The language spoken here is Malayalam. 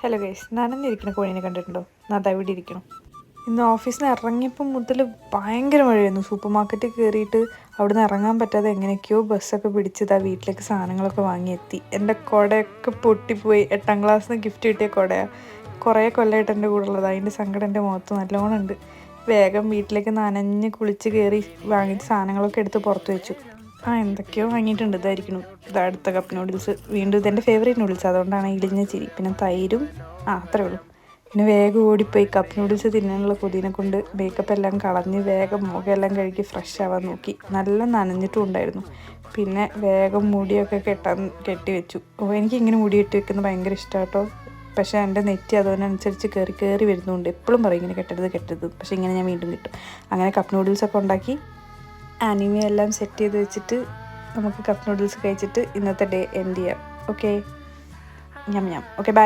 ഹലോ ഗൈസ്, നനഞ്ഞിരിക്കുന്ന കോഴീനെ കണ്ടിട്ടുണ്ടോ? അതാ ഇവിടെ ഇരിക്കണം. ഇന്ന് ഓഫീസിൽ നിന്ന് ഇറങ്ങിയപ്പം മുതൽ ഭയങ്കര മഴയായിരുന്നു. സൂപ്പർ മാർക്കറ്റിൽ കയറിയിട്ട് അവിടെ നിന്ന് ഇറങ്ങാൻ പറ്റാതെ എങ്ങനെയൊക്കെയോ ബസ്സൊക്കെ പിടിച്ചതാ വീട്ടിലേക്ക് സാധനങ്ങളൊക്കെ വാങ്ങിയെത്തി. എൻ്റെ കുടയൊക്കെ പൊട്ടിപ്പോയി. 8ാം ക്ലാസ്സിൽ നിന്ന് ഗിഫ്റ്റ് കിട്ടിയ കുടയാണ്. കുറേ കൊല്ലമായിട്ട് എൻ്റെ കൂടെ ഉള്ളത്. അതിൻ്റെ സങ്കടം എൻ്റെ മുഖത്ത് നല്ലോണം ഉണ്ട്. വേഗം വീട്ടിലേക്ക് നനഞ്ഞ് കുളിച്ച് കയറി വാങ്ങിയിട്ട് സാധനങ്ങളൊക്കെ എടുത്ത് പുറത്ത് വെച്ചു. എന്തൊക്കെയോ വാങ്ങിയിട്ടുണ്ട്. ഇതായിരിക്കണം അടുത്ത കപ്പ് നൂഡിൽസ്. വീണ്ടും ഇതെൻ്റെ ഫേവറേറ്റ് നൂഡിൽസ്, അതുകൊണ്ടാണ് ഇളിഞ്ഞ ചിരി. പിന്നെ തൈരും അത്രേ ഉള്ളൂ. പിന്നെ വേഗം ഓടിപ്പോയി കപ്പ് നൂഡിൽസ് തിന്നാനുള്ള കൊതിനെ കൊണ്ട് മേക്കപ്പ് എല്ലാം കളഞ്ഞ് വേഗം മുഖമെല്ലാം കഴുകി ഫ്രഷ് ആവാൻ നോക്കി. നല്ല നനഞ്ഞിട്ടും ഉണ്ടായിരുന്നു. പിന്നെ വേഗം മുടിയൊക്കെ കെട്ടി വെച്ചു. എനിക്കിങ്ങനെ മുടി കെട്ടി വെക്കുന്നത് ഭയങ്കര ഇഷ്ടമാണ് കേട്ടോ. പക്ഷേ എൻ്റെ നെറ്റി അതിനനുസരിച്ച് കയറി വരുന്നുണ്ട്. എപ്പോഴും പറയും ഇങ്ങനെ കെട്ടരുത്. പക്ഷേ ഇങ്ങനെ ഞാൻ വീണ്ടും കിട്ടും. അങ്ങനെ കപ്പ് നൂഡിൽസൊക്കെ ഉണ്ടാക്കി ആനിമ എല്ലാം സെറ്റ് ചെയ്ത് വെച്ചിട്ട് നമുക്ക് കപ്പ് നൂഡിൽസ് കഴിച്ചിട്ട് ഇന്നത്തെ ഡേ എൻഡ് ചെയ്യാം. Okay, okay, by.